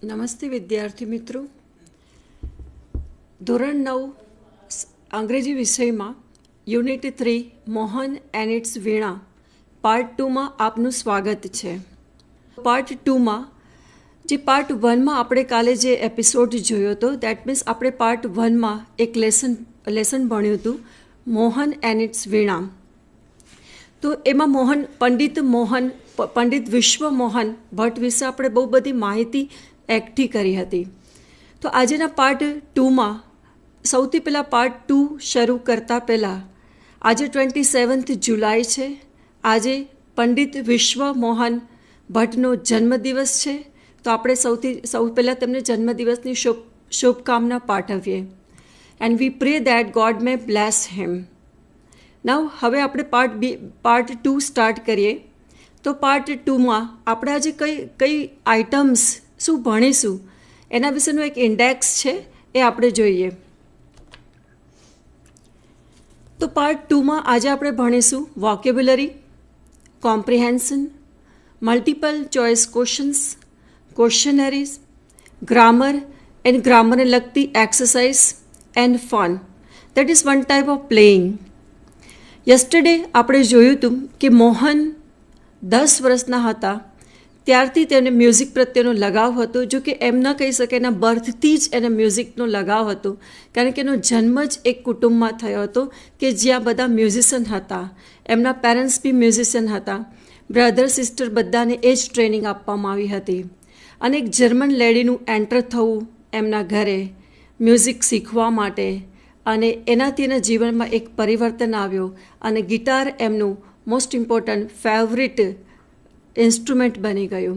નમસ્તે વિદ્યાર્થી મિત્રો. ધોરણ 9 અંગ્રેજી વિષયમાં unit 3 Mohan and its veena part 2માં આપનું સ્વાગત છે. પાર્ટ 2માં પાર્ટ 1માં આપણે કાલે જે એપિસોડ જોયો હતો, દેટ મીન્સ આપણે પાર્ટ 1માં એક લેસન ભણ્યું હતું મોહન એન્ડ ઇટ્સ વીણા. તો એમાં પંડિત વિશ્વ મોહન ભટ્ટ વિશે આપણે બહુ બધી માહિતી એકઠી કરી હતી. તો આજેના પાર્ટ 2માં સૌથી પહેલાં પાર્ટ 2 શરૂ કરતાં પહેલાં આજે 27 જુલાઈ છે. આજે પંડિત વિશ્વ મોહન ભટ્ટનો જન્મદિવસ છે. તો આપણે સૌ પહેલાં તેમને જન્મદિવસની શુભકામના પાઠવીએ. And we pray that God may bless him. Now હવે આપણે પાર્ટ 2 સ્ટાર્ટ કરીએ. તો પાર્ટ 2માં આપણે આજે કઈ આઇટમ્સ શું ભણીશું એના વિશેનું એક ઇન્ડેક્સ છે, એ આપણે જોઈએ. તો પાર્ટ 2માં આજે આપણે ભણીશું vocabulary, comprehension, multiple choice questions, questionnaires, grammar and ગ્રામરને લગતી exercise and fun. That is one type of playing. Yesterday આપણે જોયું હતું કે મોહન 10 વર્ષના હતા ત્યારથી તેને મ્યુઝિક પ્રત્યેનો લગાવ હતો. જો કે એમ ન કહી શકે એના બર્થથી જ એને મ્યુઝિકનો લગાવ હતો, કારણ કે એનો જન્મ જ એક કુટુંબમાં થયો હતો કે જ્યાં બધા મ્યુઝિશિયન હતા. એમના પેરેન્ટ્સ બી મ્યુઝિશિયન હતા. બ્રધર સિસ્ટર બધાને એ જ ટ્રેનિંગ આપવામાં આવી હતી. અને એક જર્મન લેડીનું એન્ટર થવું એમના ઘરે મ્યુઝિક શીખવા માટે, અને એનાથી એના જીવનમાં એક પરિવર્તન આવ્યો અને ગિટાર એમનું મોસ્ટ ઇમ્પોર્ટન્ટ ફેવરિટ ઇન્સ્ટ્રુમેન્ટ બની ગયું.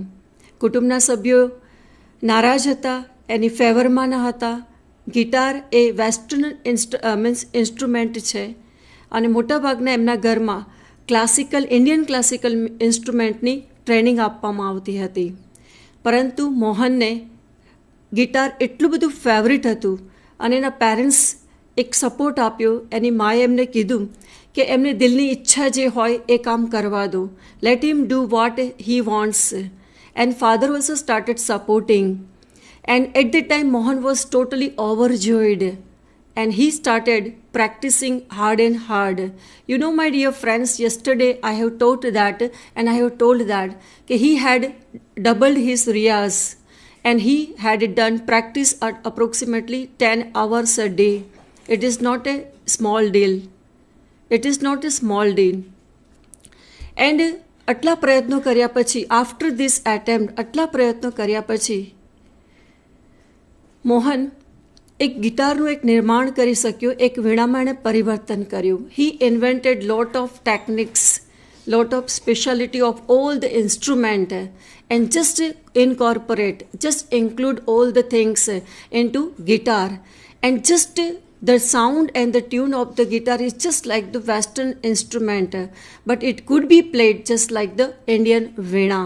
કુટુંબના સભ્યો નારાજ હતા, એની ફેવરમાં ન હતા. ગિટાર એ વેસ્ટર્ન ઇન્સ્ટ્રુમેન્ટ છે અને મોટાભાગના એમના ઘરમાં ઇન્ડિયન ક્લાસિકલ ઇન્સ્ટ્રુમેન્ટની ટ્રેનિંગ આપવામાં આવતી હતી. પરંતુ મોહનને ગિટાર એટલું બધું ફેવરિટ હતું અને એના પેરેન્ટ્સ એક સપોર્ટ આપ્યો. એની માએ એમને કીધું કે એમને દિલની ઈચ્છા જે હોય એ કામ કરવા દો. Let him do what he wants. And father also started supporting. And at the time Mohan was totally overjoyed. And he started practicing hard and hard. You know, my dear friends, yesterday I have taught that and I have told that he had doubled his riyaz and he had done practice at approximately 10 hours a day. It is not a small deal. It is not a small deal. And આટલા પ્રયત્નો કર્યા પછી, after this attempt, આટલા પ્રયત્નો કર્યા પછી મોહન એક ગિટારનું એક નિર્માણ કરી શક્યો. એક વીણામાં એણે પરિવર્તન કર્યું. He invented lot of techniques, lot of speciality of all the instrument, and just include all the things into guitar, and just the sound and the tune of the guitar is just like the western instrument, but it could be played just like the Indian veena,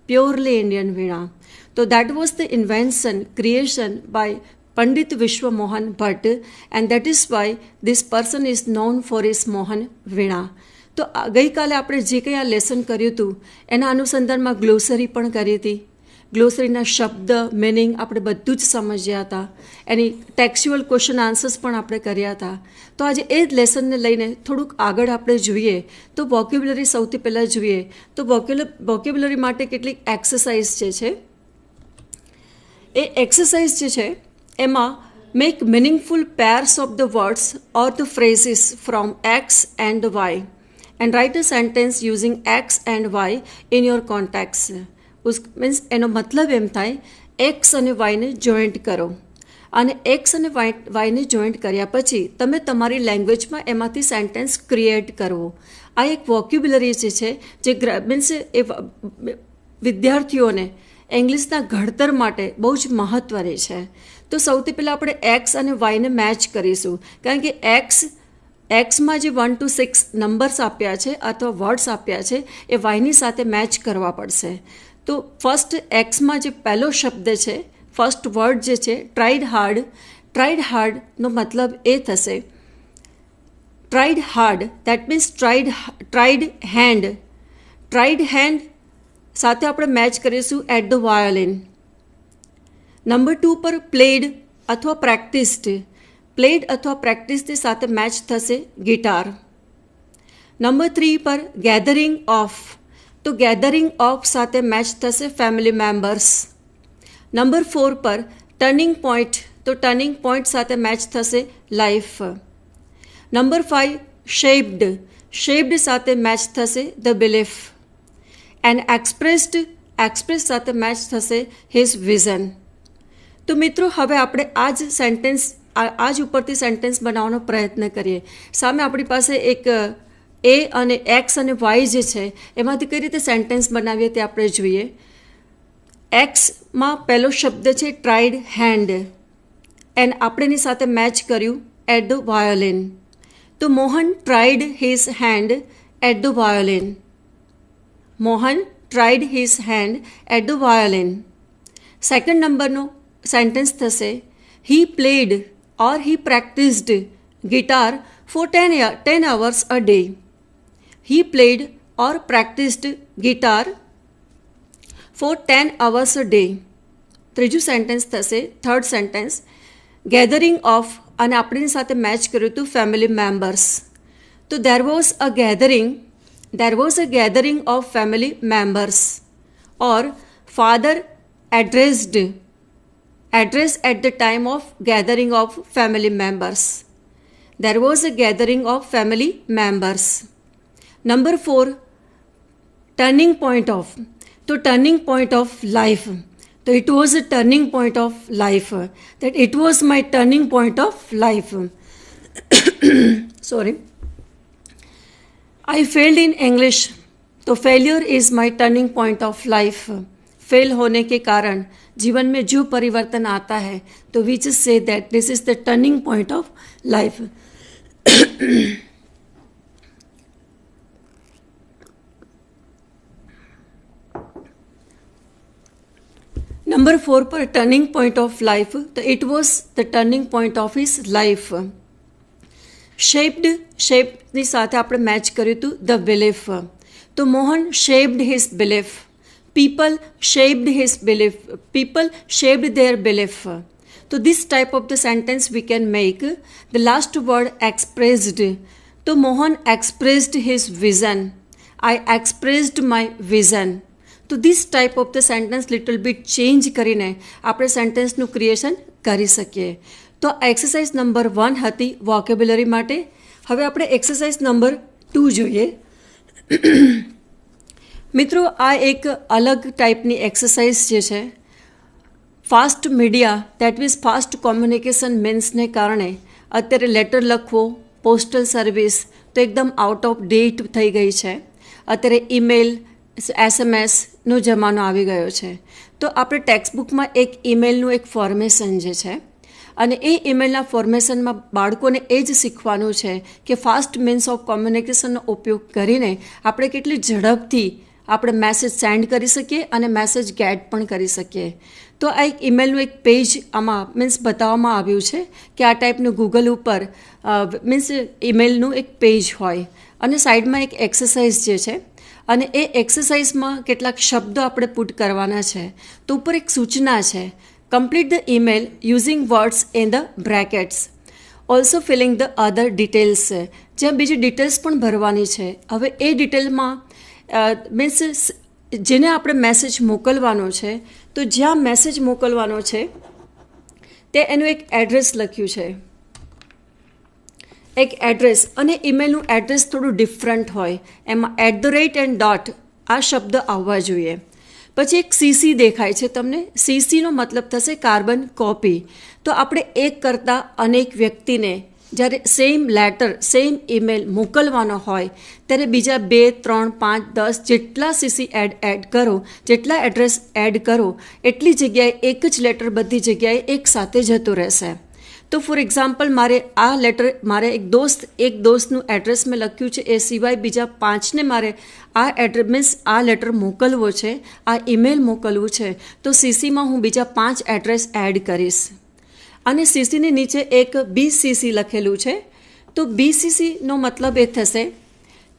purely Indian veena. So that was the creation by Pandit Vishwa Mohan Bhatt, and that is why this person is known for his Mohan veena. તો ગઈકાલે આપણે જે કંઈ આ lesson કર્યું હતું એના અનુસંધાનમાં ગ્લોસરી પણ કરી હતી. ગ્લોસરીના શબ્દ, મિનિંગ આપણે બધું જ સમજ્યા હતા. એની ટેક્સ્ચ્યુઅલ ક્વેશ્ચન આન્સર્સ પણ આપણે કર્યા હતા. તો આજે એ જ લેસનને લઈને થોડુંક આગળ આપણે જોઈએ. તો વોકેબ્યુલરી સૌથી પહેલાં જોઈએ. તો વોકેબ્યુલરી માટે કેટલીક એક્સરસાઇઝ જે છે, એ એક્સરસાઇઝ જે છે એમાં make meaningful pairs of the words or the phrases from X and Y and write a sentence using X and Y in your context. Means એનો મતલબ એમ થાય એક્સ અને વાયને જોઈન્ટ કરો, અને એક્સ અને વાયને જોઈન્ટ કર્યા પછી તમે તમારી લેંગ્વેજમાં એમાંથી સેન્ટેન્સ ક્રિએટ કરવો. આ એક વોક્યુબ્યુલરી જે છે જે મીન્સ એ વિદ્યાર્થીઓને ઇંગ્લિશના ઘડતર માટે બહુ જ મહત્ત્વની છે. તો સૌથી પહેલાં આપણે એક્સ અને વાયને મેચ કરીશું, કારણ કે એક્સમાં જે 1 to 6 નંબર્સ આપ્યા છે અથવા વર્ડ્સ આપ્યા છે એ વાયની સાથે મેચ કરવા પડશે. તો ફર્સ્ટ એક્સમાં જે પહેલો શબ્દ છે, ફર્સ્ટ વર્ડ જે છે ટ્રાઈડ હાર્ડનો મતલબ એ થશે tried hard, that means tried hand સાથે આપણે મેચ કરીશું એટ ધ વાયોલિન. નંબર 2 પર પ્લેડ અથવા પ્રેક્ટિસ્ડ. પ્લેડ અથવા પ્રેક્ટિસની સાથે મેચ થશે ગિટાર. નંબર 3 પર ગેધરિંગ ઓફ. તો ગેધરિંગ ઓફ સાથે મેચ થશે ફેમિલી મેમ્બર્સ. નંબર 4 પર ટર્નિંગ પોઈન્ટ. તો ટર્નિંગ પોઈન્ટ સાથે મેચ થશે લાઈફ. Number 5 shaped. શેપ્ડ સાથે મેચ થશે the belief. And expressed. Express સાથે મેચ થશે હિઝ વિઝન. તો મિત્રો હવે આપણે આ જ ઉપરથી સેન્ટેન્સ બનાવવાનો પ્રયત્ન કરીએ. સામે આપણી પાસે એક એ અને એક્સ અને વાય જે છે એમાંથી કઈ રીતે સેન્ટેન્સ બનાવીએ તે આપણે જોઈએ. એક્સમાં પહેલો શબ્દ છે ટ્રાઈડ હેન્ડ, એન્ડ આપણે એની સાથે મેચ કર્યું એટ ધ વાયોલિન. તો Mohan tried his hand at the violin. Mohan tried his hand at the violin. Second નંબરનો સેન્ટેન્સ થશે he played or he practised guitar for 10 hours a day. He played or practiced guitar for 10 hours a day. ત્રીજું sentence થશે third sentence gathering of, અને આપણી સાથે match કર્યું હતું family members. તો there was a gathering of family members. Or father address at the time of gathering of family members. There was a gathering of family members. Number 4 turning point of. તો turning point of life. તો it was a turning point of life. That it was my turning point of life. Sorry. I failed in English. तो failure is my turning point of life. Fail होने के कारण जीवन में जो परिवर्तन आता है तो we just say that this is the turning point of life. Number 4 પર ટર્નિંગ પોઈન્ટ ઓફ લાઈફ. તો it was the turning point of his life. શેપ્ડની સાથે આપણે મેચ કર્યું હતું ધ બિલીફ. તો Mohan shaped his belief. People shaped his belief. People shaped their belief. So this type of the sentence we can make. The last word expressed. So Mohan expressed his vision. I expressed my vision. So this type of the sentence little bit change કરીને આપણે સેન્ટેન્સનું creation કરી શકીએ. તો exercise number 1 હતી vocabulary માટે. હવે આપણે exercise number 2 જોઈએ. મિત્રો આ એક અલગ ટાઈપની એક્સરસાઇઝ જે છે fast media that means fast communication મીન્સને કારણે અત્યારે લેટર લખવો, પોસ્ટલ સર્વિસ તો એકદમ આઉટ ઓફ ડેટ થઈ ગઈ છે. અત્યારે ઈમેલ, SMS નો જમાનો આવી ગયો છે. તો આપણે ટેક્સ્ટબુકમાં એક ઈમેલનું એક ફોર્મેશન જે છે અને એ ઈમેલના ફોર્મેશનમાં બાળકોને એ જ શીખવાનું છે કે ફાસ્ટ મીન્સ ઓફ કોમ્યુનિકેશનનો ઉપયોગ કરીને આપણે કેટલી ઝડપથી આપણે મેસેજ સેન્ડ કરી શકીએ અને મેસેજ ગેટ પણ કરી શકીએ. તો આ એક ઈમેલનું એક પેજ આમાં મીન્સ બતાવવામાં આવ્યું છે કે આ ટાઈપનું ગૂગલ ઉપર મીન્સ ઈમેલનું એક પેજ હોય અને સાઈડમાં એક એક્સરસાઇઝ જે છે અને એ એક્સરસાઇઝમાં કેટલાક શબ્દો આપણે પુટ કરવાના છે. તો ઉપર એક સૂચના છે complete the email using words in the brackets also filling the other details. જ્યાં બીજી ડિટેલ્સ પણ ભરવાની છે. હવે એ ડિટેલમાં મીન્સ જેને આપણે મેસેજ મોકલવાનો છે તો જ્યાં મેસેજ મોકલવાનો છે તે એનું એક એડ્રેસ લખ્યું છે, એક એડ્રેસ, અને ઈમેલનું એડ્રેસ થોડું ડિફરન્ટ હોય. એમાં @ આ શબ્દ આવવા જોઈએ. પછી એક CC દેખાય છે તમને. CCનો મતલબ થશે કાર્બન કોપી. તો આપણે એક કરતાં અનેક વ્યક્તિને જ્યારે સેમ લેટર સેમ ઈમેલ મોકલવાનો હોય ત્યારે બીજા 2, 3, 5, 10 જેટલા CC એડ કરો, જેટલા એડ્રેસ એડ કરો એટલી જગ્યાએ એક જ લેટર બધી જગ્યાએ એક સાથે જતું રહેશે. તો ફોર એક્ઝામ્પલ મારે એક દોસ્તનું એડ્રેસ મેં લખ્યું છે, એ સિવાય બીજા 5ને મારે આ એડ્રેસ મીન્સ આ લેટર મોકલવો છે, આ ઈમેલ મોકલવું છે, તો CCમાં હું બીજા 5 એડ્રેસ એડ કરીશ. અને CCની નીચે એક BCC લખેલું છે. તો BCCનો મતલબ એ થશે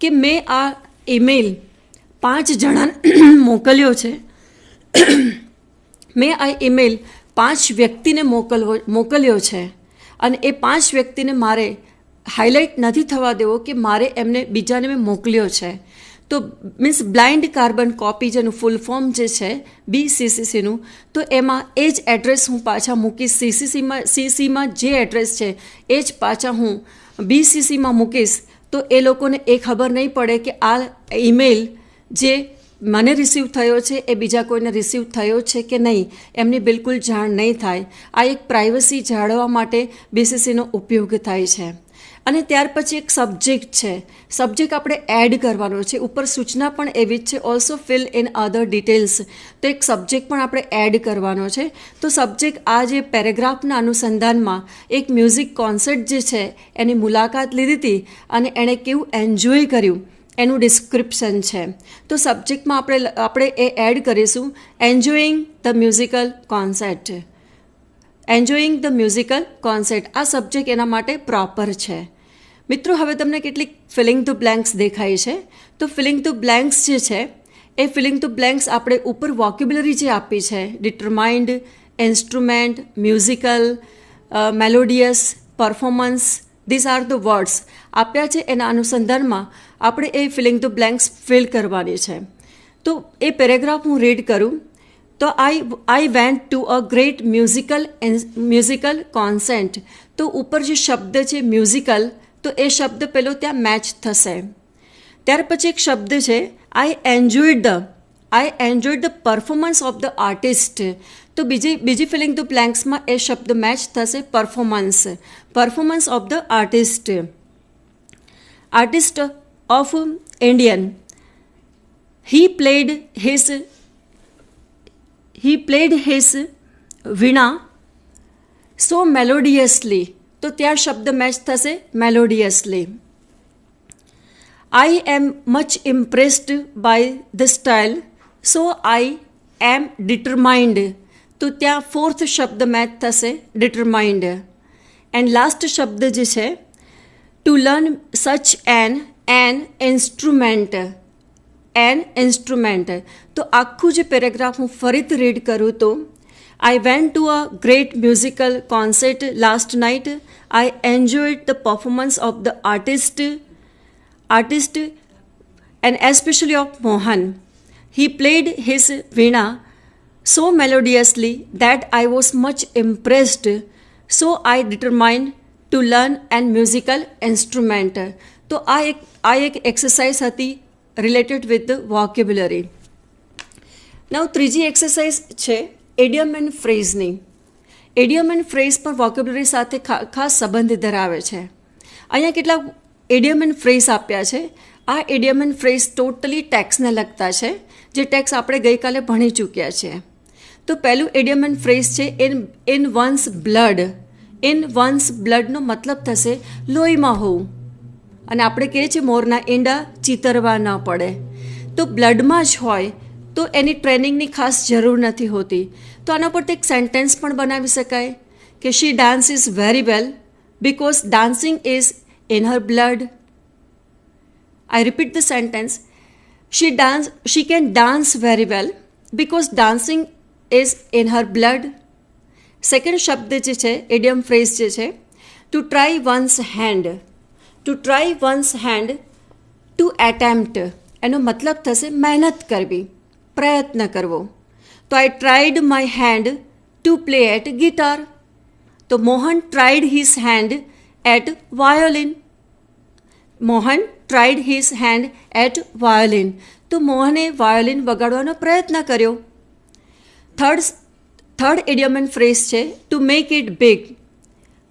કે મેં આ ઈમેલ 5 જણાને મોકલ્યો છે. મેં આ ઈમેલ 5 વ્યક્તિને મોકલ્યો છે અને એ 5 વ્યક્તિને મારે હાઇલાઇટ નથી થવા દેવો કે મારે એમને બીજાને મેં મોકલ્યો છે. તો મીન્સ બ્લાઇન્ડ કાર્બન કોપી જેનું ફૂલ ફોર્મ જે છે BCCનું, તો એમાં એ જ એડ્રેસ હું પાછા મૂકીશ. CCમાં જે એડ્રેસ છે એ જ પાછા હું BCCમાં મૂકીશ. તો એ લોકોને એ ખબર નહીં પડે કે આ ઈમેલ જે મને રિસીવ થયો છે એ બીજા કોઈને રિસીવ થયો છે કે નહીં, એમની બિલકુલ જાણ નહીં થાય. આ એક પ્રાઇવસી જાળવવા માટે BCCનો ઉપયોગ થાય છે. અને ત્યાર પછી એક સબ્જેક્ટ છે. સબ્જેક્ટ આપણે એડ કરવાનો છે. ઉપર સૂચના પણ એવી જ છે, also fill in other details. તો એક સબ્જેક્ટ પણ આપણે એડ કરવાનો છે. તો સબ્જેક્ટ આ જે પેરેગ્રાફના અનુસંધાનમાં એક મ્યુઝિક કોન્સર્ટ જે છે એની મુલાકાત લીધી હતી અને એણે કેવું એન્જોય કર્યું એનું ડિસ્ક્રિપ્શન છે. તો સબ્જેક્ટમાં આપણે એ એડ કરીશું enjoying the musical concert. Enjoying the musical concert આ સબ્જેક્ટ એના માટે પ્રોપર છે. મિત્રો, હવે તમને કેટલીક ફિલિંગ ધ બ્લેન્ક્સ દેખાય છે. તો ફિલિંગ ધ બ્લેન્ક્સ જે છે એ ફિલિંગ ધ બ્લેન્ક્સ આપણે ઉપર વોકેબ્યુલરી જે આપી છે determined, instrument, musical, melodious, performance, these are the words આપ્યા છે. એના અનુસંધાનમાં આપણે એ ફિલિંગ ધ બ્લેન્ક્સ ફિલ કરવાની છે. તો એ પેરેગ્રાફ હું રીડ કરું. તો I went to a great musical concert. તો ઉપર જે શબ્દ છે મ્યુઝિકલ, તો એ શબ્દ પેલો ત્યાં મેચ થશે. ત્યાર પછી એક શબ્દ છે આઈ enjoyed the performance of the artist. તો બીજી ફિલિંગ ધ બ્લેન્ક્સમાં એ શબ્દ મેચ થશે performance of the artist of Indian. He played his Veena so melodiously. તો ત્યાં શબ્દ મેચ થશે melodiously. I am much impressed by the style, so I am determined. તો ત્યાં ફોર્થ શબ્દ મેચ થશે determined. એન્ડ લાસ્ટ શબ્દ જે છે to learn such an instrument. તો આખું જે પેરેગ્રાફ હું ફરીથી રીડ કરું તો I went to a great musical concert last night. I enjoyed the performance of the artist and especially of Mohan. He played his veena so melodiously that I was much impressed. So I determined to learn an musical instrument. તો આ એક exercise હતી related with the vocabulary. નાઉ ત્રીજી exercise છે એડિયમ and ફ્રેઝની. એડિયમ and phrase પણ vocabulary સાથે ખાસ સંબંધ ધરાવે છે. અહીંયા કેટલાક એડિયમ એન્ડ ફ્રેઝ આપ્યા છે. આ એડિયમ એન્ડ ફ્રેઝ ટોટલી ટેક્સને લગતા છે, જે ટેક્સ આપણે ગઈકાલે ભણી ચૂક્યા છે. તો પહેલું એડિયમ એન્ડ ફ્રેઝ છે in one's blood. In one's બ્લડનો મતલબ થશે લોહીમાં હોવું. અને આપણે કહીએ છીએ મોરના ઈંડા ચીતરવા ન પડે. તો બ્લડમાં જ હોય તો એની ટ્રેનિંગની ખાસ જરૂર નથી હોતી. તો આના પરથી એક સેન્ટેન્સ પણ બનાવી શકાય કે she dance is very well because dancing is in her blood. I repeat the sentence. She can dance very well because dancing is in her blood. Second શબ્દ જે છે એડિયમ ફ્રેઝ જે છે to try one's hand. To try one's hand to attempt. એનો મતલબ થશે મહેનત કરવી, પ્રયત્ન કરવો. તો I tried my hand to play at guitar. તો Mohan tried his hand at violin. Mohan tried his hand at violin. તો મોહને વાયોલિન વગાડવાનો પ્રયત્ન કર્યો. થર્ડ એડિયમ એન્ડ ફ્રેઝ છે to make it big.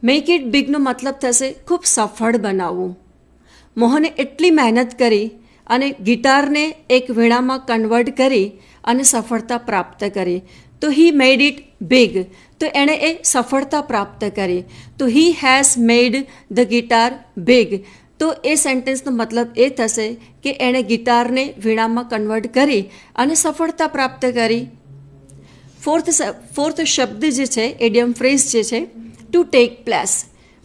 Make it બિગનો મતલબ થશે ખૂબ સફળ બનાવવું. મોહને એટલી મહેનત કરી અને ગિટારને એક વીણામાં કન્વર્ટ કરી અને સફળતા પ્રાપ્ત કરી. તો હી મેડ ઇટ બિગ. તો એણે એ સફળતા પ્રાપ્ત કરી. તો he has made the guitar big. તો એ સેન્ટેન્સનો મતલબ એ થશે કે એણે ગિટારને વીણામાં કન્વર્ટ કરી અને સફળતા પ્રાપ્ત કરી. ફોર્થ શબ્દ જે છે એડિયમ ફ્રેઝ જે છે to take place.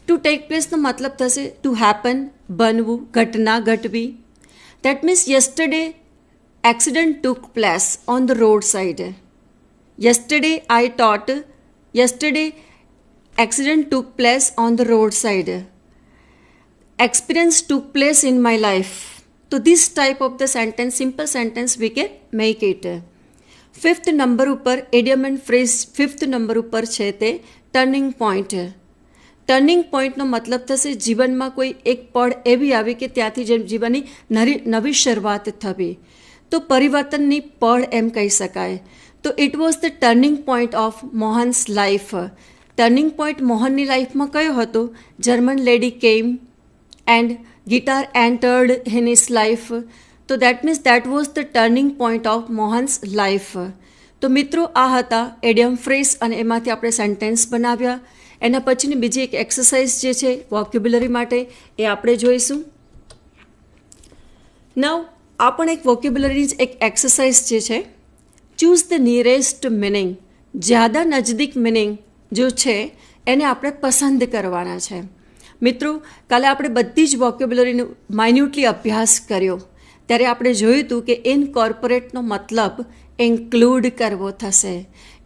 To take પ્લેસનો મતલબ થશે ટુ હેપન, બનવું, ઘટના ઘટવી. That means yesterday accident took place on the road side. Yesterday I taught yesterday accident took place on the roadside. Experience took place in my life. So this type of the sentence, simple sentence we can make it. Fifth number ઉપર એડિયમ and phrase fifth number ઉપર છે તે turning point. Turning પોઈન્ટનો મતલબ થશે જીવનમાં કોઈ એક પળ એવી આવી કે ત્યાંથી જેમ જીવનની નવી શરૂઆત થવી, તો પરિવર્તનની પળ એમ કહી શકાય. તો it was the turning point of Mohan's life. Turning point મોહનની લાઈફમાં કયો હતો? German lady came and guitar entered in his life. તો that means that was the turning point of Mohan's life. તો મિત્રો, આ હતા એડિયમ ફ્રેઝ અને એમાંથી આપણે સેન્ટેન્સ બનાવ્યા. એના પછીની બીજી એક એક્સરસાઇઝ જે છે વોકેબ્યુલરી માટે એ આપણે જોઈશું. નાઉ આ પણ એક વોકેબ્યુલરીની જ એક એક્સરસાઇઝ જે છે. Choose the nearest meaning. જ્યાદા નજદીક મિનિંગ જો છે એને આપણે પસંદ કરવાના છે. મિત્રો, કાલે આપણે બધી જ વોકેબ્યુલરીનો માઇન્યુટલી અભ્યાસ કર્યો ત્યારે આપણે જોયું હતું કે ઇનકોર્પોરેટનો મતલબ ઇન્ક્લુડ કરવો થશે.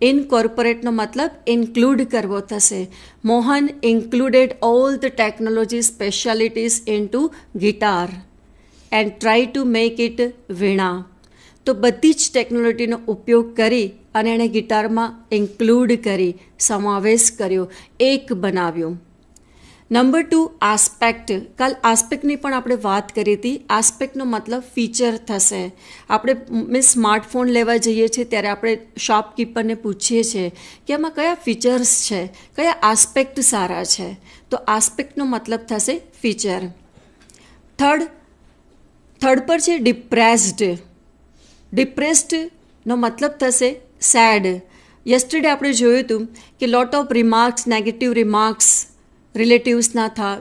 ઇનકોર્પોરેટનો મતલબ ઇન્ક્લુડ કરવો થશે. Mohan included all the technology specialities in to guitar and try to make it veena. તો બધી જ ટેકનોલોજીનો ઉપયોગ કરી અને એણે ગિટારમાં ઇન્ક્લુડ કરી, સમાવેશ કર્યો, એક બનાવ્યું. Number 2, aspect. કાલ આસ્પેક્ટની પણ આપણે વાત કરી હતી. આસ્પેક્ટનો મતલબ ફીચર થશે. આપણે સ્માર્ટફોન લેવા જઈએ છીએ ત્યારે આપણે શોપકીપરને પૂછીએ છીએ કે એમાં કયા ફીચર્સ છે, કયા આસ્પેક્ટ સારા છે. તો આસ્પેક્ટનો મતલબ થશે ફીચર. થર્ડ પર છે ડિપ્રેસ્ડ. ડિપ્રેસ્ડનો મતલબ થશે સેડ. યસ્ટરડે આપણે જોયું હતું કે lot of remarks, negative remarks રિલેટિવ્સના થા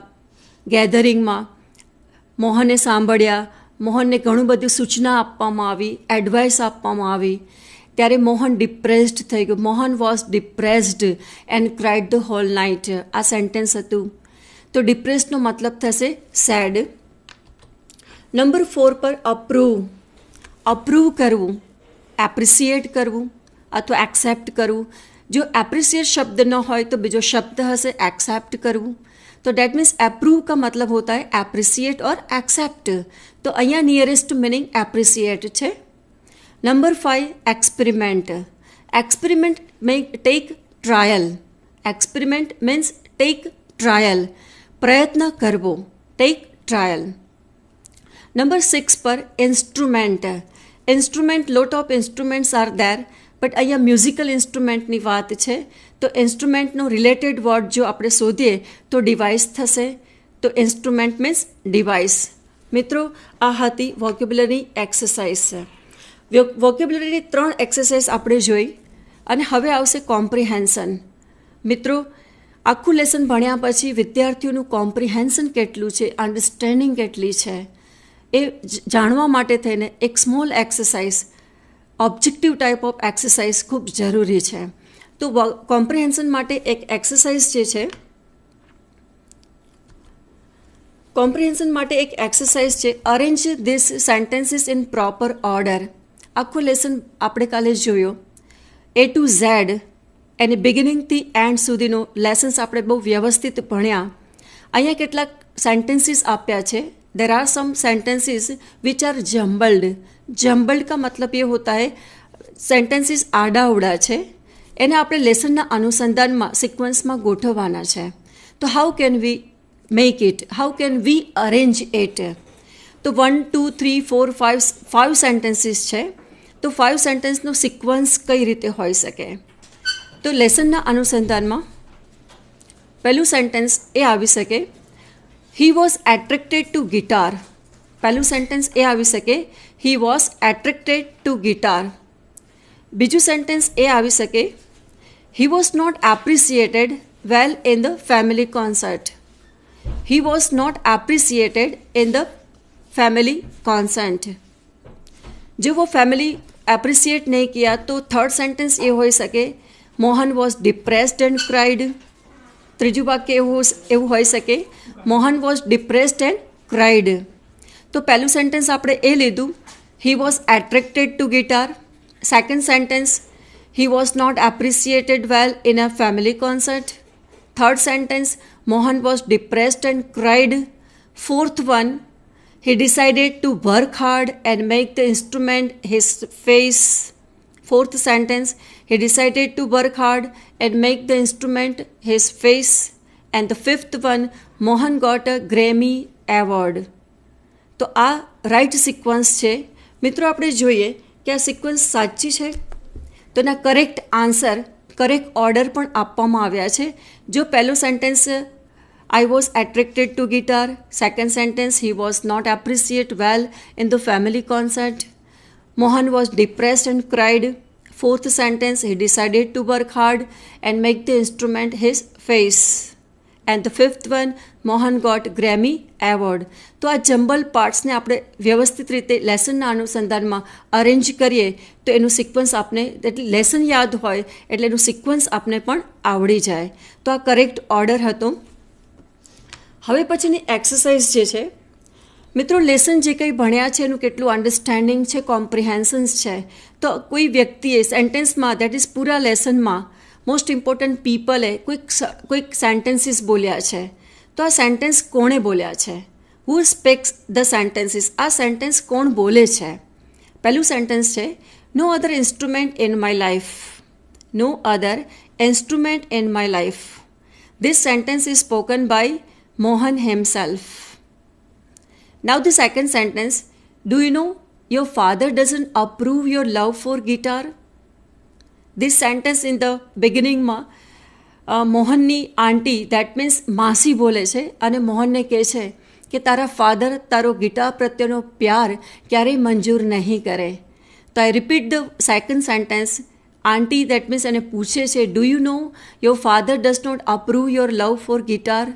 ગેધરિંગમાં. મોહને સાંભળ્યા, મોહનને ઘણું બધું સૂચના આપવામાં આવી, એડવાઇસ આપવામાં આવી, ત્યારે મોહન ડિપ્રેસ્ડ થઈ ગયું. Mohan was depressed and cried the whole night. આ સેન્ટેન્સ હતું. તો ડિપ્રેસ્ડનો મતલબ થશે સેડ. નંબર 4 પર અપ્રૂવ. અપ્રૂવ કરવું, એપ્રિસિએટ કરવું અથવા એક્સેપ્ટ કરવું. જો एप्रिसिएट शब्द न हो तो बीजो शब्द हसे एक्सेप्ट करવું. तो डेट मीन्स अप्रूव का मतलब होता है एप्रिसिएट और एक्सेप्ट. तो अहियाँ नियरेस्ट मीनिंग एप्रिसिएट है. Number 5, experiment. एक्सपेरिमेंट में take trial. Experiment means take trial, प्रयत्न करवो, टेक ट्रायल. नंबर 6 पर instrument. Instrument, lot of instruments are there, but અહીંયા મ્યુઝિકલ ઇન્સ્ટ્રુમેન્ટની વાત છે. તો ઇન્સ્ટ્રુમેન્ટનો રિલેટેડ વર્ડ જો આપણે શોધીએ તો ડિવાઇસ થશે. તો ઇન્સ્ટ્રુમેન્ટ મીન્સ ડિવાઇસ. મિત્રો, આ હતી વોકેબ્યુલરી એક્સરસાઇઝ. વોકેબ્યુલરીની 3 એક્સરસાઇઝ આપણે જોઈ અને હવે આવશે કોમ્પ્રિહેન્શન. મિત્રો, આખું લેસન ભણ્યા પછી વિદ્યાર્થીઓનું કોમ્પ્રિહેન્શન કેટલું છે, અન્ડરસ્ટેન્ડિંગ કેટલી છે એ જાણવા માટે થઈને એક small exercise, objective type of exercise ખૂબ જરૂરી છે. તો કોમ્પ્રિહેન્શન માટે એક એક્સરસાઇઝ જે છે, કોમ્પ્રિહેન્શન માટે એક એક્સરસાઇઝ છે arrange this sentences in proper order. આખો લેસન આપણે કાલે જોયો A to Z એની બિગિનિંગથી એન્ડ સુધીનો લેસન્સ આપણે બહુ વ્યવસ્થિત ભણ્યા. અહીંયા કેટલાક સેન્ટેન્સીસ આપ્યા છે. There are some sentences which are jumbled. Jumbled का मतलब ये होता है सेंटेंसीस आड़ा उड़ा है, એને આપણે લેસનના અનુસંધાનમાં સિક્વન્સમાં ગોઠવવાના છે. તો how can we make it, how can we arrange it? તો 1, 2, 3, 4, 5 સેન્ટેન્સીસ છે. તો 5 સેન્ટેન્સનો સિક્વન્સ કઈ રીતે હોઈ શકે? તો લેસનના અનુસંધાનમાં પહેલું સેન્ટેન્સ એ આવી શકે, he was attracted to guitar. પહેલું સેન્ટેન્સ એ આવી શકે, he was attracted to guitar. બીજું સેન્ટેન્સ એ આવી શકે, he was not appreciated well in the family concert. He was not appreciated in the family concert. जो वो फैमिली एप्रिसिएट नहीं किया तो थर्ड सेंटेंस ये हो सके, Mohan was depressed and cried. ત્રીજું વાક્ય એવું હોઈ શકે, Mohan was depressed and cried. તો પહેલું સેન્ટેન્સ આપણે એ લીધું, he was attracted to guitar. Second sentence, he was not appreciated well in a family concert. Third sentence, Mohan was depressed and cried. Fourth one, he decided to work hard and make the instrument his face. Fourth sentence, he decided to work hard and make the instrument his face. And the fifth one, Mohan got a Grammy award. તો આ right sequence છે. મિત્રો આપણે જોઈએ કે આ sequence સાચી છે. તો એના કરેક્ટ આન્સર, કરેક્ટ ઓર્ડર પણ આપવામાં આવ્યા છે. જો પહેલું sentence I was attracted to guitar, second sentence he was not appreciated well in the family concert, Mohan was depressed and cried, fourth sentence he decided to work hard and make the instrument his face, and the fifth one, Mohan got Grammy award. તો આ jumble પાર્ટ્સને આપણે વ્યવસ્થિત રીતે લેસનના અનુસંધાનમાં arrange કરીએ તો એનું sequence આપણે, એટલે લેસન યાદ હોય એટલે એનું સિક્વન્સ આપણે પણ આવડી જાય. તો આ કરેક્ટ ઓર્ડર હતો. હવે પછીની એક્સરસાઇઝ જે છે મિત્રો, લેસન જે કંઈ ભણ્યા છે એનું કેટલું અન્ડરસ્ટેન્ડિંગ છે, કોમ્પ્રિહેન્શન્સ છે. તો કોઈ વ્યક્તિએ સેન્ટેન્સમાં, દેટ ઇઝ પૂરા લેસનમાં મોસ્ટ ઇમ્પોર્ટન્ટ પીપલે કોઈક સેન્ટેન્સીસ બોલ્યા છે. તો આ સેન્ટેન્સ કોણે બોલ્યા છે? Who speaks the sentences? આ સેન્ટેન્સ કોણ બોલે છે? પહેલું સેન્ટેન્સ છે, no other instrument in my life. No other instrument in my life. This sentence is spoken by Mohan himself. Now the second sentence, do you know your father doesn't approve your love for guitar? This sentence in the beginning મોહનની aunty, that means માસી બોલે છે અને મોહનને કહે છે કે તારા father તારો ગિટાર પ્રત્યેનો પ્યાર ક્યારેય મંજૂર નહીં કરે. તો I repeat the second sentence. Aunty, that means એને પૂછે છે, do you know your father does not approve your love for guitar?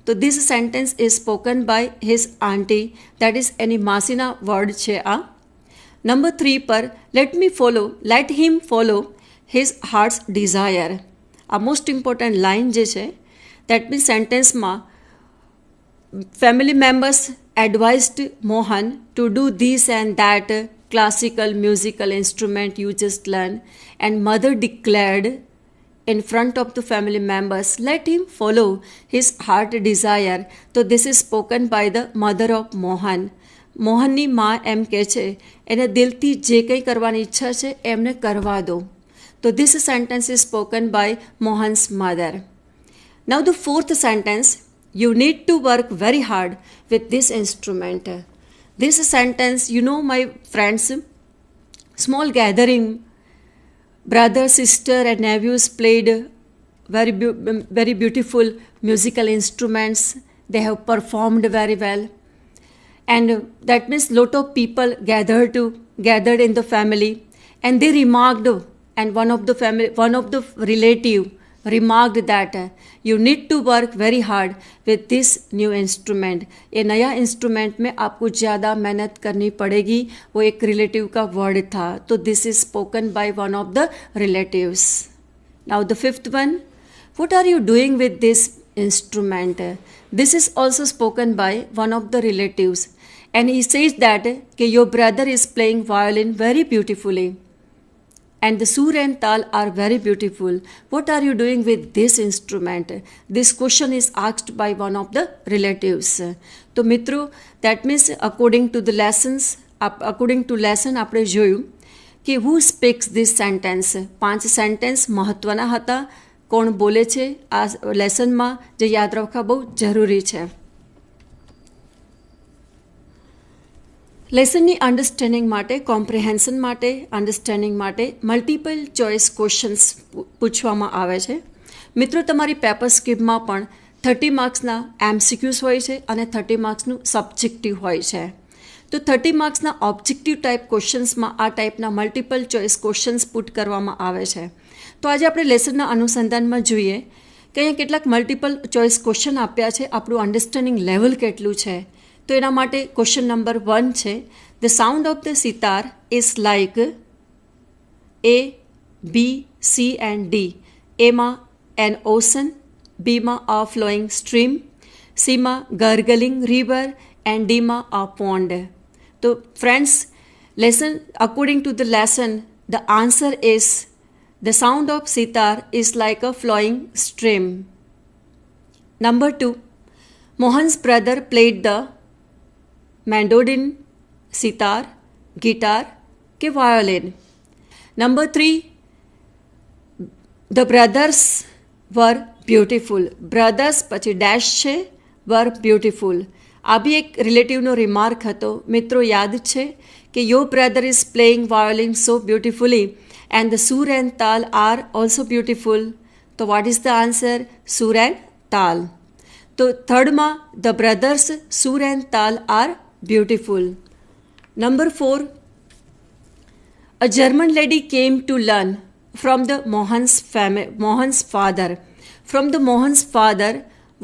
તો this sentence is spoken by his aunty, that is એની માસીના વર્ડ છે આ. નંબર 3 પર, let him follow his heart's desire. આ મોસ્ટ ઇમ્પોર્ટન્ટ લાઇન જે છે, that means સેન્ટેન્સમાં family members advised Mohan to do this and that classical musical instrument you just learn, and mother declared in front of the family members, let him follow his heart desire. તો this is spoken by the mother of Mohan. મોહનની મા એમ કહે છે એને દિલથી જે કંઈ કરવાની ઈચ્છા છે એમને કરવા દો. તો this sentence is spoken by Mohan's mother. Now the fourth sentence, you need to work very hard with this instrument. This sentence, you know my friends, small gathering, brother, sister and nephews played very beautiful musical instruments. They have performed very well, and that means lot of people gathered in the family, and they remarked, and one of the relative remarked that you need to work very hard with this new instrument. ये नया instrument में आपको ज़्यादा मेहनत करनी पड़ेगी. वो एक रिलेटिव का वर्ड था. तो this is spoken by one of the relatives. Now the fifth one, what are you doing with this instrument? This is also spoken by one of the relatives, and he says that कि your brother is playing violin very beautifully, and the sur and tal are very beautiful. What are you doing with this instrument? This question is asked by one of the relatives. તો મિત્રો, that means according to lesson આપણે જોયું કે who speaks this sentence. 5 sentence મહત્વના હતા. કોણ બોલે છે આ લેસનમાં, જે યાદ રાખવા બહુ જરૂરી છે. લેસનની અન્ડરસ્ટેન્ડિંગ માટે, કોમ્પ્રિહેન્શન માટે, અન્ડરસ્ટેન્ડિંગ માટે મલ્ટિપલ ચોઇસ ક્વેશ્ચન્સ પૂછવામાં આવે છે. મિત્રો, તમારી પેપર સ્કીમમાં પણ 30 માર્ક્સના MCQs હોય છે અને 30 માર્ક્સનું સબ્જેક્ટિવ હોય છે. તો 30 માર્ક્સના ઓબ્જેક્ટિવ ટાઈપ ક્વેશ્ચન્સમાં આ ટાઈપના મલ્ટિપલ ચોઇસ ક્વેશ્ચન્સ પુટ કરવામાં આવે છે. તો આજે આપણે લેસનના અનુસંધાનમાં જોઈએ કે અહીંયા કેટલાક મલ્ટિપલ ચોઇસ ક્વેશ્ચન આપ્યા છે, આપણું અન્ડરસ્ટેન્ડિંગ લેવલ કેટલું છે. તો એના માટે ક્વેશ્ચન નંબર 1 છે, the sound of the sitar is like A, B, C and D. એમાં એન ઓશન, બીમાં અ ફ્લોઈંગ સ્ટ્રીમ, સીમાં ગર્ગલિંગ રિવર એન્ડ ડીમાં અ પોન્ડ. તો friends, lesson according to the lesson, the answer is The sound of sitar is like a flowing stream. Number 2. Mohan's brother played the mandolin, sitar, guitar કે violin. Number 3. The brothers were beautiful. Brothers પછી dash છે, were beautiful. આ બી એક રિલેટિવનો remark હતો. મિત્રો યાદ છે કે your brother is playing violin so beautifully and the sur and tal are also beautiful. તો what is the answer? Sur and tal. તો થર્ડમાં the brothers sur and tal are beautiful. Number 4. A German lady came to learn from the Mohan's father. From the Mohan's father,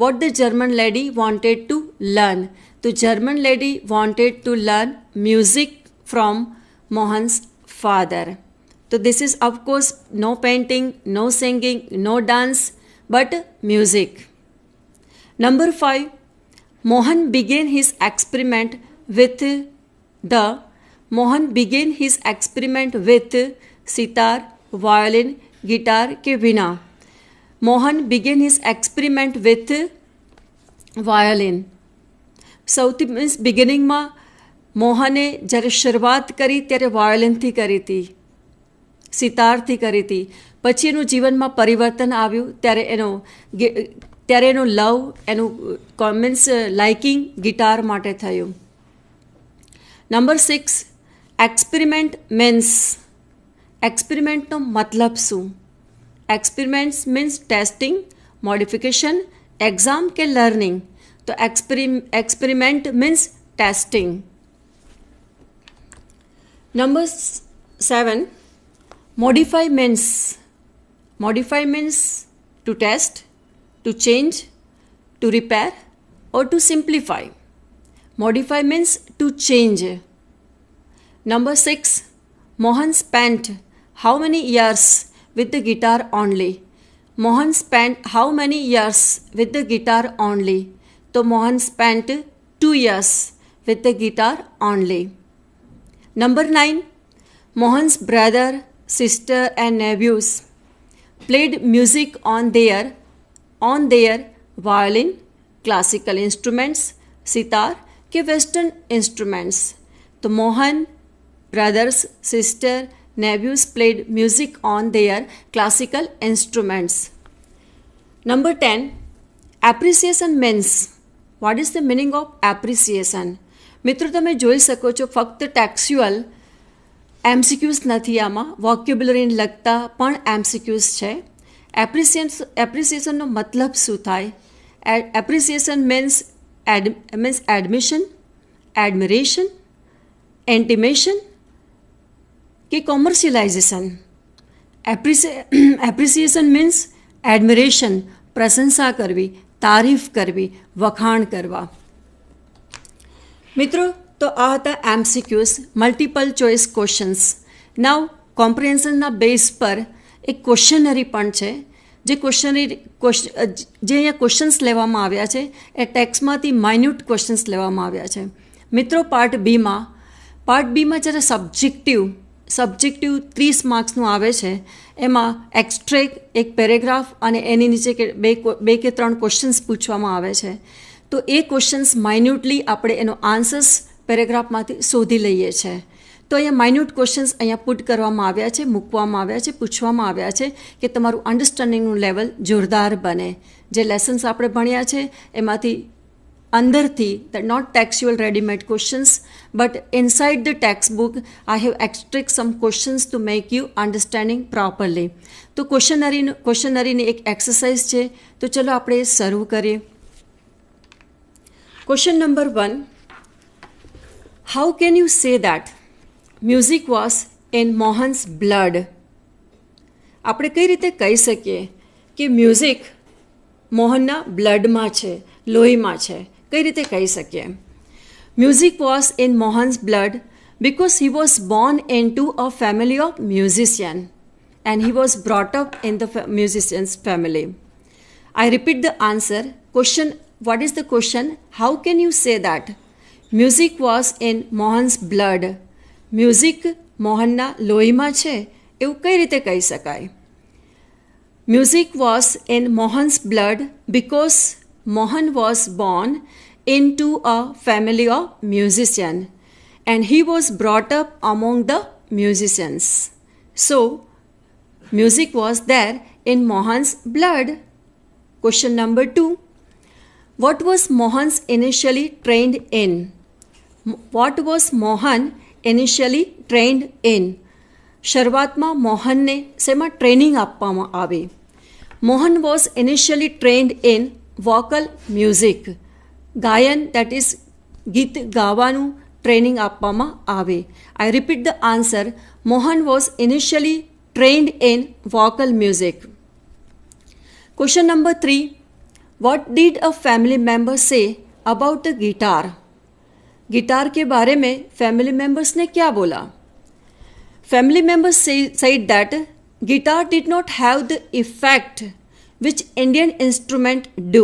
what the German lady wanted to learn. The German lady wanted to learn music from Mohan's father. So this is of course no painting, no singing, no dance, but music. Number 5. Mohan began his experiment with sitar, violin, guitar કે veena. Mohan began his experiment with violin. સૌથી means બિગિનિંગમાં મોહને જ્યારે શરૂઆત કરી ત્યારે વાયોલિનથી કરી હતી, સિતારથી કરી હતી. પછી એનું જીવનમાં પરિવર્તન આવ્યું ત્યારે એનો લવ, એનું મીન્સ લાઇકિંગ ગિટાર માટે થયું. નંબર 6. Experiment means. એક્સપેરિમેન્ટનો મતલબ શું? Experiments means testing, modification, exam કે લર્નિંગ. તો experiment means testing. Number 7. Modify means. Modify means to test, to change, to repair or to simplify. Modify means to change. Number 6. Mohan spent how many years with the guitar only? Mohan spent how many years with the guitar only? So Mohan spent 2 years with the guitar only. Number 9. Mohan's brother, sister and nephews played music on their violin, classical instruments, sitar ke western instruments. So Mohan brothers, sister, nephews played music on their classical instruments. Number 10. Appreciation means. What is the meaning of appreciation? મિત્રો તમે જોઈ શકો છો ફક્ત ટેક્સ્યુઅલ MCQs નથી, આમાં વોક્યુબ્યુલરીને લગતા પણ એમસીક્યુઝ છે. એપ્રિસિએશનનો મતલબ શું થાય? એપ્રિસિએશન મીન્સ એડમિશન, એડમિરેશન, એન્ટિમેશન કે કોમર્શિયલાઇઝેશન. એપ્રિસિએશન મીન્સ એડમિરેશન, પ્રશંસા કરવી, તારીફ કરવી, વખાણ કરવા. મિત્રો તો આ હતા એમસીક્યુઝ, મલ્ટિપલ ચોઇસ ક્વેશ્ચન્સ. નાવ કોમ્પ્રિહેન્શનના બેઝ પર એક ક્વેશ્ચનરી પણ છે, જે અહીંયા ક્વેશ્ચન્સ લેવામાં આવ્યા છે એ ટેક્સ્ટમાંથી માઇન્યુટ ક્વેશ્ચન્સ લેવામાં આવ્યા છે. મિત્રો પાર્ટ બીમાં જ્યારે સબ્જેક્ટિવ 30 માર્ક્સનું આવે છે, એમાં એક્સ્ટ્રેક્ટ, એક પેરેગ્રાફ અને એની નીચે બે કે ત્રણ ક્વેશ્ચન્સ પૂછવામાં આવે છે. તો એ ક્વેશ્ચન્સ માઇન્યુટલી આપણે એનો આન્સર્સ પેરેગ્રાફમાંથી શોધી લઈએ છીએ. તો અહીંયા માઇન્યુટ ક્વેશ્ચન્સ અહીંયા પુટ કરવામાં આવ્યા છે, મૂકવામાં આવ્યા છે, પૂછવામાં આવ્યા છે કે તમારું અન્ડરસ્ટેન્ડિંગનું લેવલ જોરદાર બને. જે લેસન્સ આપણે ભણ્યા છે એમાંથી અંદરથી, not textual ready-made questions, but inside the textbook I have extracted some questions to make you understanding properly. તો ક્વેશ્ચનરીની એક એક્સરસાઇઝ છે, તો ચલો આપણે શરૂ કરીએ. Question number 1. How can you say that music was in Mohan's blood? આપણે કઈ રીતે કહી શકીએ કે મ્યુઝિક મોહનના બ્લડમાં છે, લોહીમાં છે? કઈ રીતે કહી શકીએ? Music was in Mohan's blood because he was born into a family of musician and he was brought up in the musician's family. I repeat the answer. Question, what is the question? How can you say that music was in Mohan's blood? Music મોહનના લોહીમાં છે એવું કઈ રીતે કહી શકાય? Music was in Mohan's blood because Mohan was born into a family of musicians and he was brought up among the musicians. So, music was there in Mohan's blood. Question number 2. What was Mohan's initially trained in? What was Mohan initially trained in? શરૂઆતમાં મોહનને શેમાં training આપવામાં આવે? Mohan was initially trend in vocal music. ગાયન that is ગીત ગાવાનું training આપવામાં આવે. આઈ repeat the answer. Mohan was initially trend in vocal music. Question number 3. What did a family member સે अबाउट द गिटार? गिटार के बारे में फैमिली मेम्बर्स ने क्या बोला? Family members said that guitar did not have the effect which Indian instrument do.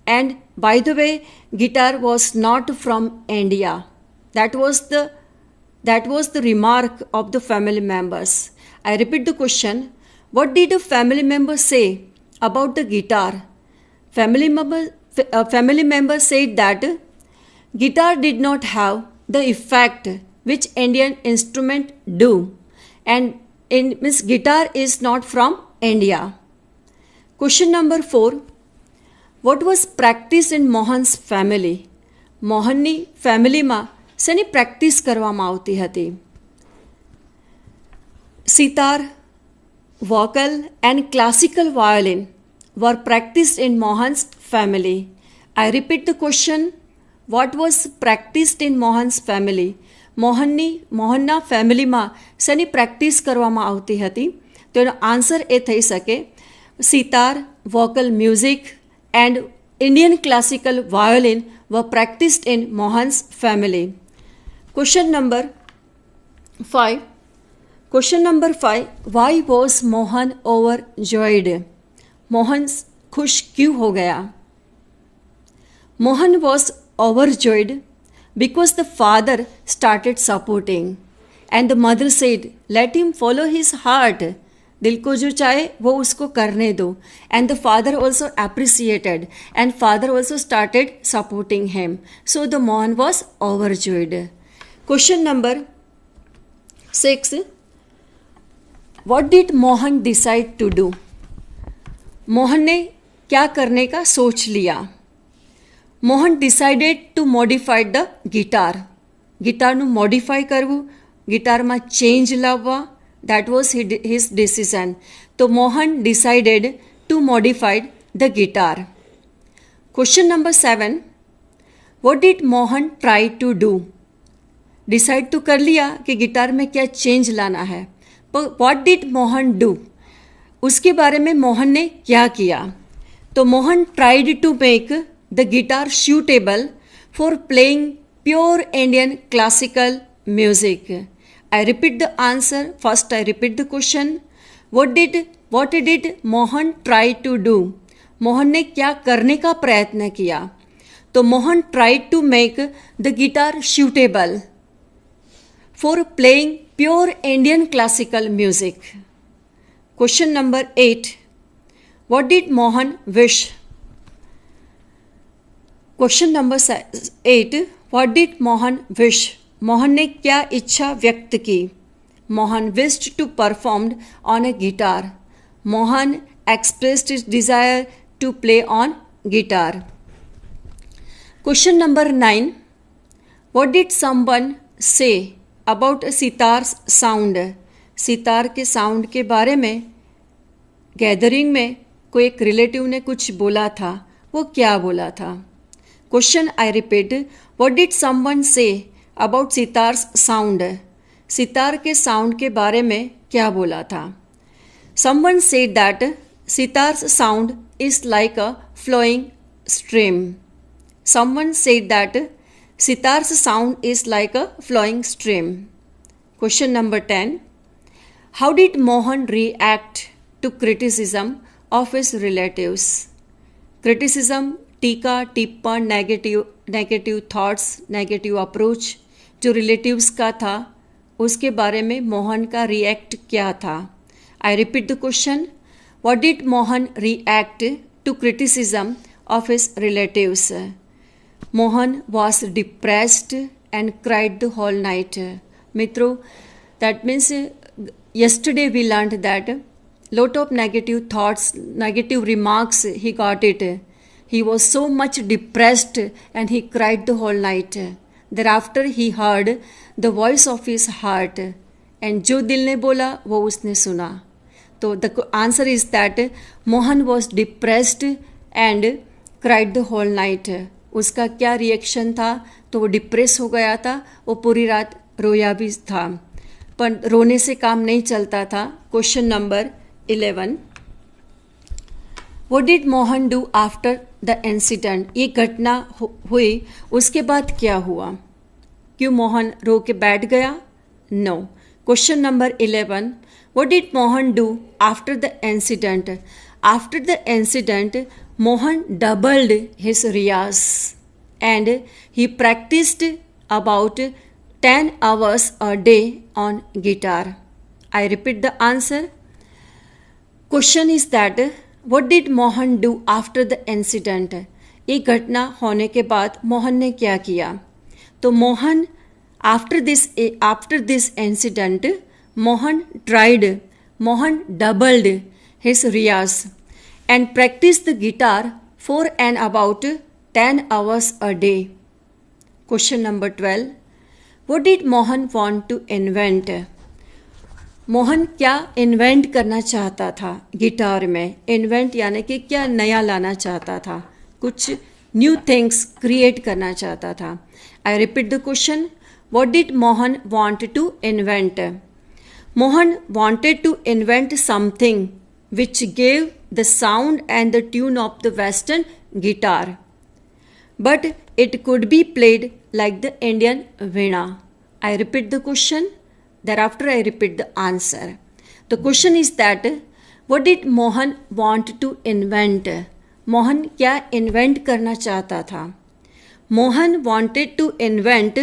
And by the way, guitar was not from India. That was the remark of the family members. I repeat the question. What did the family members say about the guitar? Family members said that guitar did not have the effect which Indian instrument do, and means guitar is not from India. Question number 4. What was practiced in Mohan's family? મોહનની ફેમિલીમાં શેની practice કરવામાં આવતી હતી? Sitar, vocal and classical violin were practiced in Mohan's family. I repeat the question. What was practiced in Mohan's family? મોહનના ફેમિલીમાં શેની practice કરવામાં આવતી હતી? તો એનો આન્સર એ થઈ શકે sitar, vocal music and Indian classical violin were practiced in Mohan's family. Question number 5. Why was Mohan overjoyed? Mohan खुश क्यों हो गया? Mohan was overjoyed because the father started supporting and the mother said, let him follow his heart. दिल को जो चाहे वो उसको करने दो. And the father also appreciated and father also started supporting him. So the Mohan was overjoyed. Question number 6. What did Mohan decide to do? Mohan ने क्या करने का सोच लिया? Mohan decided to modify the guitar. ગિટારનું મોડિફાઈ કરવું, ગિટારમાં ચેન્જ લાવવા, દેટ વોઝ હિઝ ડિસિઝન. તો Mohan decided to modified the guitar. Question number 7. What did Mohan try to do? Decide तो कर लिया कि गिटार में क्या चेंज लाना है, पर वॉट डिड मोहन डू? उसके बारे में मोहन ने क्या किया? तो Mohan tried to make the guitar suitable for playing pure Indian classical music. I repeat the answer. First I repeat the question. What did Mohan try to do? Mohan ने क्या करने का प्रयत्न किया? तो Mohan tried to make the guitar suitable for playing pure Indian classical music. Question number 8. What did Mohan wish? Question number 8. What did Mohan wish? Mohan ने क्या इच्छा व्यक्त की? Mohan wished to perform on a guitar. Mohan expressed his desire to play on guitar. Question number 9. What did someone say about sitar's sound? Sitar के sound के बारे में gathering में कोई एक रिलेटिव ने कुछ बोला था. वो क्या बोला था? Question I repeat. What did someone say about sitar's sound? Sitar के साउंड के बारे में क्या बोला था? Someone said that sitar's sound is like a flowing stream. Someone said that sitar's sound is like a flowing stream. Question number 10. How did Mohan react to criticism of his relatives? Criticism, टीका, टिप्पण, negative thoughts, negative approach जो relatives का था उसके बारे में मोहन का react क्या था? I repeat the question. What did Mohan react to criticism of his relatives? Mohan was depressed and cried the whole night. Mitro, that means yesterday we learned that lot of negative thoughts, negative remarks he got it. He was so much depressed and he cried the whole night. Thereafter he heard the voice of his heart and जो दिल ने बोला वो उसने सुना. तो the answer is that Mohan was depressed and cried the whole night. उसका क्या रिएक्शन था? तो वो डिप्रेस हो गया था, वो पूरी रात रोया भी था, पर रोने से काम नहीं चलता था. Question number 11. What did Mohan do after the incident? ये घटना हुई, उसके बाद क्या हुआ? क्यों मोहन रो के बैठ गया? No. Question number 11. What did Mohan do after the incident? After the incident, Mohan doubled his riyaz and he practiced about 10 hours a day on guitar. I repeat the answer. Question is that what did Mohan do after the incident? ये घटना होने के बाद मोहन ने क्या किया? तो Mohan after this incident, Mohan doubled his riyaz and practiced the guitar for and about 10 hours a day. Question number 12. What did Mohan want to invent? Mohan क्या इन्वेंट करना चाहता था गिटार में? इन्वेंट यानी कि क्या नया लाना चाहता था, कुछ न्यू थिंग्स क्रिएट करना चाहता था. I repeat the question. What did Mohan want to invent? Mohan wanted to invent something which gave the sound and the tune of the Western guitar, but it could be played like the Indian veena. I repeat the question. Thereafter I repeat the answer. The question is that what did Mohan want to invent? Mohan क्या invent करना चाहता था? Mohan wanted to invent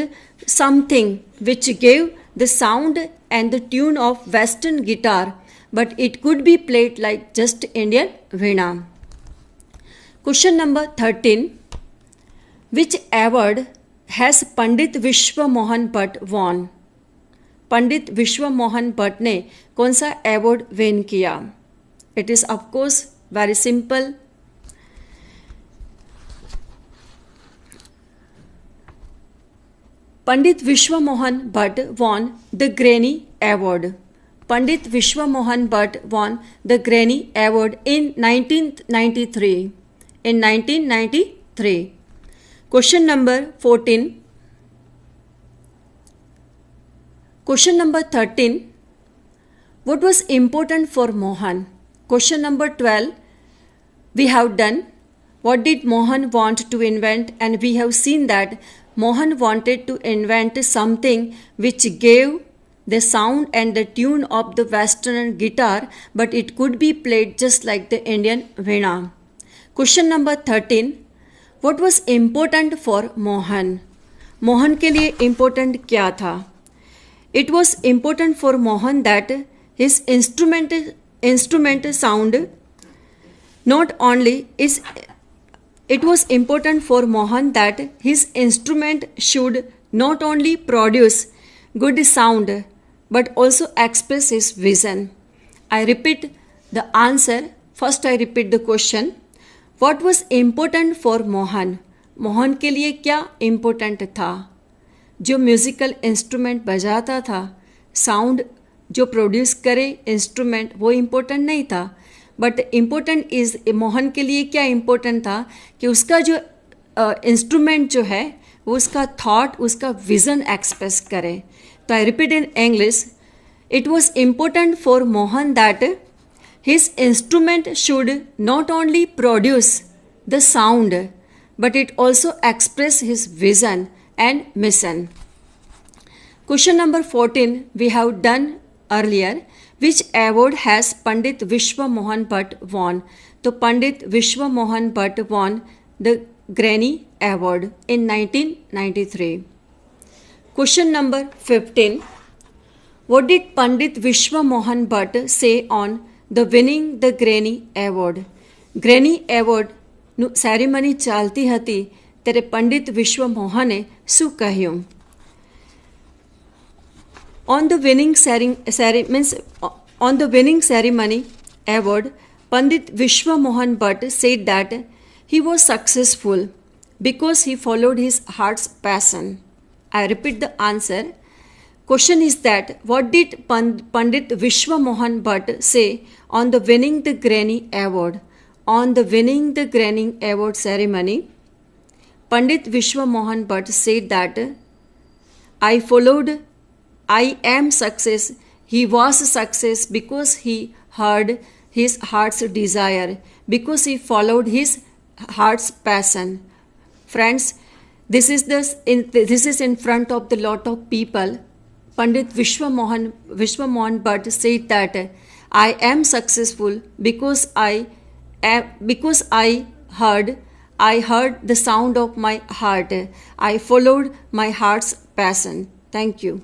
something which gave the sound and the tune of Western guitar, but it could be played like just Indian veena. Question number 13. Which award has Pandit Vishwa Mohan Bhatt won? पंडित विश्व मोहन भट्ट ने कौन सा award win किया? It is of course very simple. Pandit Vishwa Mohan Bhatt won the Granny Award. Pandit Vishwa Mohan Bhatt won the Granny Award in 1993. In 1993. Question number 14. Question number 13. What was important for Mohan? Question number 12. We have done what did Mohan want to invent, and we have seen that Mohan wanted to invent something which gave the sound and the tune of the Western guitar, but it could be played just like the Indian veena. Question number 13. What was important for Mohan? Mohan के लिए important क्या था? It was important for Mohan that his instrument sound not only is. It was important for Mohan that his instrument should not only produce good sound but also express his vision. I repeat the answer. First I repeat the question. What was important for Mohan? Mohan के लिए क्या important था? जो musical instrument बजाता था, sound जो produce करे instrument, वो इम्पोर्टेंट नहीं था. बट इम्पोर्टेंट इज़ मोहन के लिए क्या इम्पोर्टेंट था कि उसका जो इंस्ट्रूमेंट जो है वो उसका थॉट, उसका विज़न एक्सप्रेस करे. तो I repeat in English. It was important for Mohan that his instrument should not only produce the sound but it also express his vision and mission. Question number 14 we have done earlier. Which award has Pandit Vishwa Mohan Bhatt won? So Pandit Vishwa Mohan Bhatt won the Granny Award in 1993. Question number 15. What did Pandit Vishwa Mohan Bhatt say on the winning the Grammy award. Grammy એવોર્ડનું ceremony ચાલતી હતી ત્યારે પંડિત વિશ્વ મોહને શું કહ્યું? On the winning ceremony award, Pandit Vishwa Mohan Bhatt said that he was successful because he followed his heart's passion. I repeat the answer. Question is that what did Pandit Vishwa Mohan Bhatt say on the winning the Granny Award? On the winning the Granny Award ceremony, Pandit Vishwa Mohan Bhatt said that I am success. He was success because he heard his heart's desire, because he followed his heart's passion. Friends, this is in front of the lot of people. Pandit Vishwa Mohan Bhatt said that I am successful because I heard the sound of my heart. I followed my heart's passion. Thank you.